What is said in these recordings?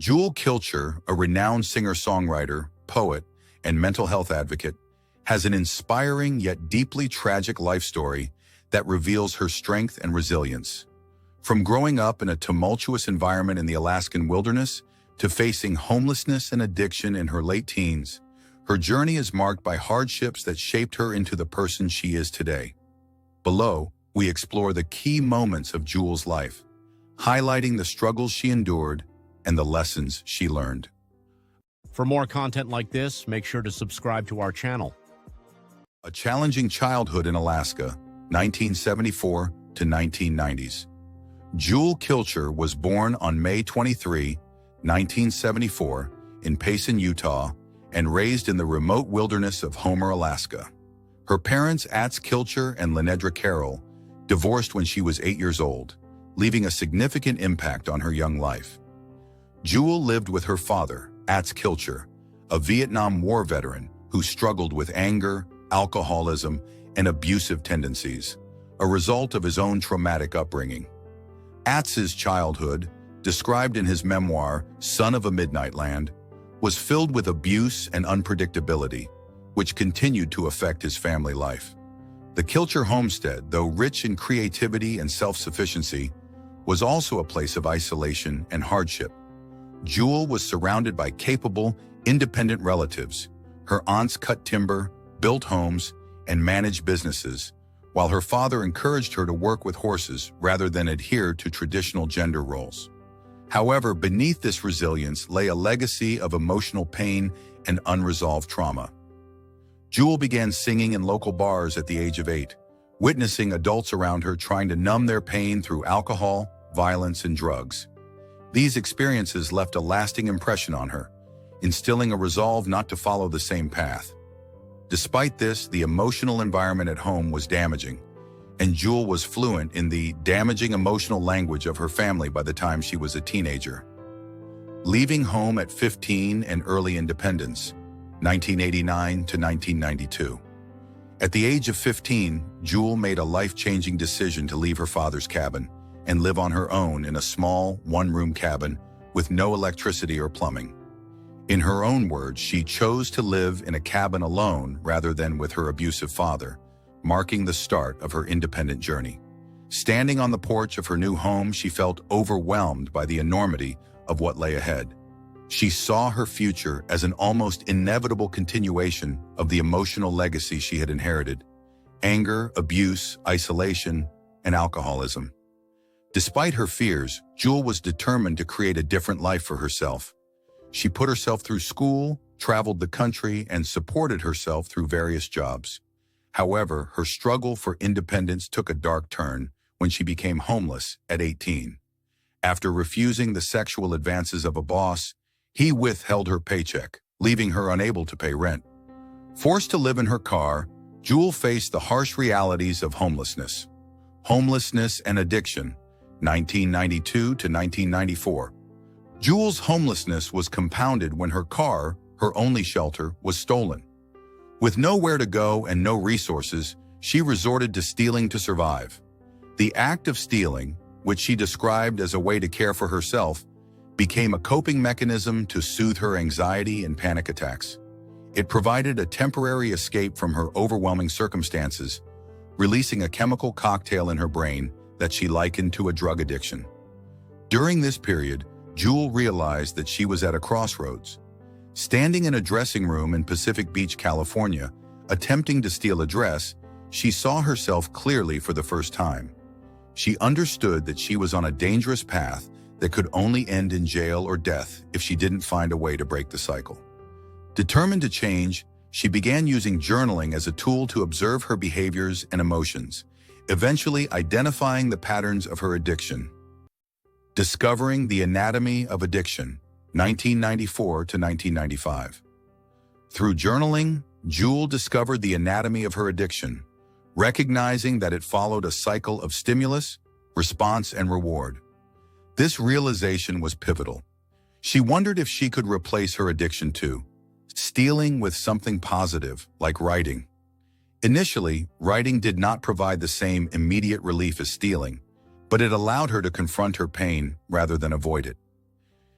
Kilcher, a renowned singer-songwriter, poet, and mental health advocate, has an inspiring yet deeply tragic life story that reveals her strength and resilience. From growing up in a tumultuous environment in the Alaskan wilderness to facing homelessness and addiction in her late teens, her journey is marked by hardships that shaped her into the person she is today. Below, we explore the key moments of Jewel's life, highlighting the struggles she endured and the lessons she learned. For more content like this, make sure to subscribe to our channel. A challenging childhood in Alaska, 1974 to 1990s. Jewel Kilcher was born on May 23, 1974, in Payson, Utah, and raised in the remote wilderness of Homer, Alaska. Her parents, Ats Kilcher and Lynedra Carroll, divorced when she was 8 years old, leaving a significant impact on her young life. Jewel lived with her father, Ats Kilcher, a Vietnam War veteran who struggled with anger, alcoholism, and abusive tendencies, a result of his own traumatic upbringing. Ats's childhood, described in his memoir, Son of a Midnight Land, was filled with abuse and unpredictability, which continued to affect his family life. The Kilcher homestead, though rich in creativity and self-sufficiency, was also a place of isolation and hardship. Jewel was surrounded by capable, independent relatives. Her aunts cut timber, built homes, and managed businesses, while her father encouraged her to work with horses rather than adhere to traditional gender roles. However, beneath this resilience lay a legacy of emotional pain and unresolved trauma. Jewel began singing in local bars at the age of 8, witnessing adults around her trying to numb their pain through alcohol, violence, and drugs. These experiences left a lasting impression on her, instilling a resolve not to follow the same path. Despite this, the emotional environment at home was damaging, and Jewel was fluent in the damaging emotional language of her family by the time she was a teenager. Leaving home at 15 and early independence, 1989 to 1992. At the age of 15, Jewel made a life-changing decision to leave her father's cabin and live on her own in a small, one-room cabin with no electricity or plumbing. In her own words, she chose to live in a cabin alone rather than with her abusive father, marking the start of her independent journey. Standing on the porch of her new home, she felt overwhelmed by the enormity of what lay ahead. She saw her future as an almost inevitable continuation of the emotional legacy she had inherited: anger, abuse, isolation, and alcoholism. Despite her fears, Jewel was determined to create a different life for herself. She put herself through school, traveled the country, and supported herself through various jobs. However, her struggle for independence took a dark turn when she became homeless at 18. After refusing the sexual advances of a boss, he withheld her paycheck, leaving her unable to pay rent. Forced to live in her car, Jewel faced the harsh realities of homelessness. Homelessness and addiction, 1992 to 1994. Jewel's homelessness was compounded when her car, her only shelter, was stolen. With nowhere to go and no resources, she resorted to stealing to survive. The act of stealing, which she described as a way to care for herself, became a coping mechanism to soothe her anxiety and panic attacks. It provided a temporary escape from her overwhelming circumstances, releasing a chemical cocktail in her brain that she likened to a drug addiction. During this period, Jewel realized that she was at a crossroads. Standing in a dressing room in Pacific Beach, California, attempting to steal a dress, she saw herself clearly for the first time. She understood that she was on a dangerous path that could only end in jail or death if she didn't find a way to break the cycle. Determined to change, she began using journaling as a tool to observe her behaviors and emotions, eventually identifying the patterns of her addiction. Discovering the Anatomy of Addiction, 1994 to 1995. Through journaling, Jewel discovered the anatomy of her addiction, recognizing that it followed a cycle of stimulus, response, and reward. This realization was pivotal. She wondered if she could replace her addiction to stealing with something positive, like writing. Initially, writing did not provide the same immediate relief as stealing, but it allowed her to confront her pain rather than avoid it.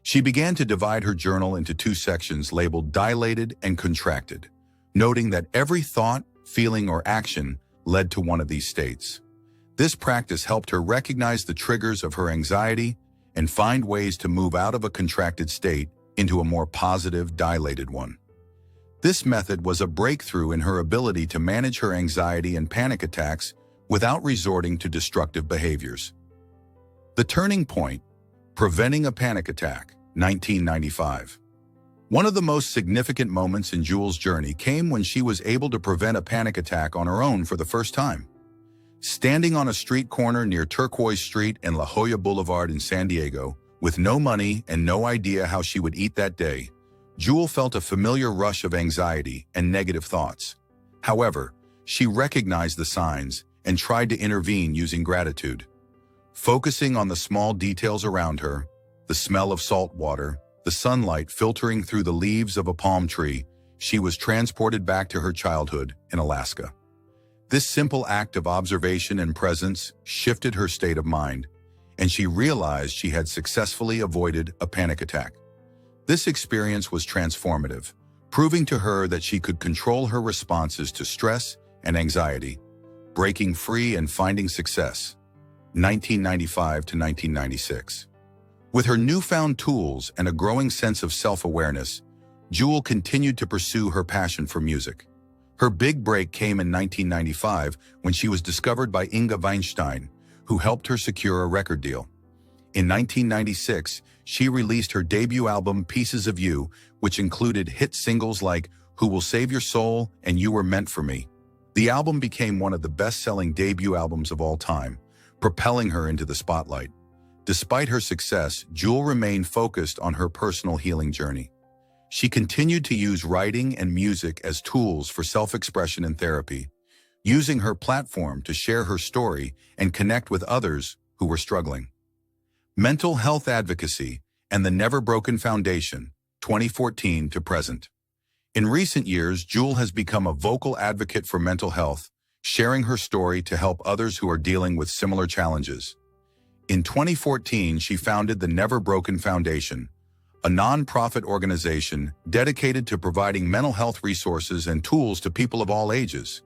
She began to divide her journal into two sections labeled dilated and contracted, noting that every thought, feeling, or action led to one of these states. This practice helped her recognize the triggers of her anxiety and find ways to move out of a contracted state into a more positive, dilated one. This method was a breakthrough in her ability to manage her anxiety and panic attacks without resorting to destructive behaviors. The turning point: preventing a panic attack, 1995. One of the most significant moments in Jewel's journey came when she was able to prevent a panic attack on her own for the first time. Standing on a street corner near Turquoise Street and La Jolla Boulevard in San Diego, with no money and no idea how she would eat that day, Jewel felt a familiar rush of anxiety and negative thoughts. However, she recognized the signs and tried to intervene using gratitude. Focusing on the small details around her, the smell of salt water, the sunlight filtering through the leaves of a palm tree, she was transported back to her childhood in Alaska. This simple act of observation and presence shifted her state of mind, and she realized she had successfully avoided a panic attack. This experience was transformative, proving to her that she could control her responses to stress and anxiety, breaking free and finding success. 1995 to 1996. With her newfound tools and a growing sense of self-awareness, Jewel continued to pursue her passion for music. Her big break came in 1995 when she was discovered by Inga Weinstein, who helped her secure a record deal. In 1996, she released her debut album Pieces of You, which included hit singles like Who Will Save Your Soul and You Were Meant for Me. The album became one of the best-selling debut albums of all time, propelling her into the spotlight. Despite her success, Jewel remained focused on her personal healing journey. She continued to use writing and music as tools for self-expression and therapy, using her platform to share her story and connect with others who were struggling. Mental Health Advocacy and the Never Broken Foundation, 2014 to present. In recent years, Jewel has become a vocal advocate for mental health, sharing her story to help others who are dealing with similar challenges. In 2014, she founded the Never Broken Foundation, a non-profit organization dedicated to providing mental health resources and tools to people of all ages.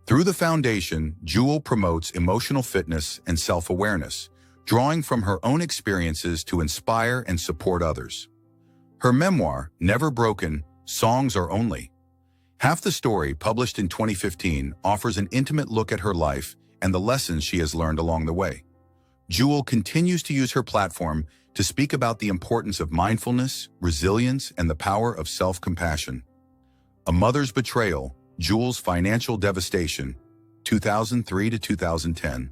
Through the foundation, Jewel promotes emotional fitness and self-awareness, drawing from her own experiences to inspire and support others. Her memoir, Never Broken, Songs Are Only. Half the Story, published in 2015, offers an intimate look at her life and the lessons she has learned along the way. Jewel continues to use her platform to speak about the importance of mindfulness, resilience, and the power of self-compassion. A Mother's Betrayal, Jewel's Financial Devastation, 2003 to 2010.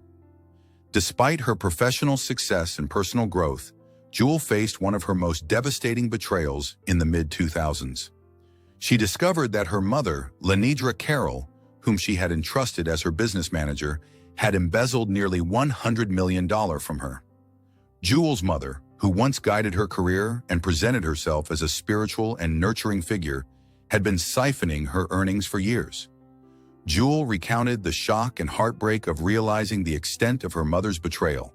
Despite her professional success and personal growth, Jewel faced one of her most devastating betrayals in the mid-2000s. She discovered that her mother, Lenidra Carroll, whom she had entrusted as her business manager, had embezzled nearly $100 million from her. Jewel's mother, who once guided her career and presented herself as a spiritual and nurturing figure, had been siphoning her earnings for years. Jewel recounted the shock and heartbreak of realizing the extent of her mother's betrayal.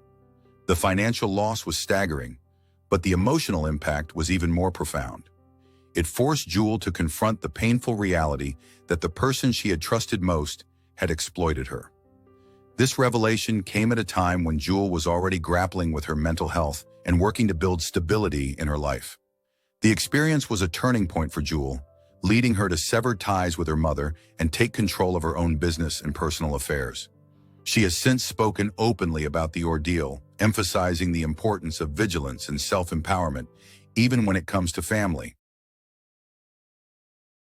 The financial loss was staggering, but the emotional impact was even more profound. It forced Jewel to confront the painful reality that the person she had trusted most had exploited her. This revelation came at a time when Jewel was already grappling with her mental health and working to build stability in her life. The experience was a turning point for Jewel, leading her to sever ties with her mother and take control of her own business and personal affairs. She has since spoken openly about the ordeal, emphasizing the importance of vigilance and self-empowerment, even when it comes to family.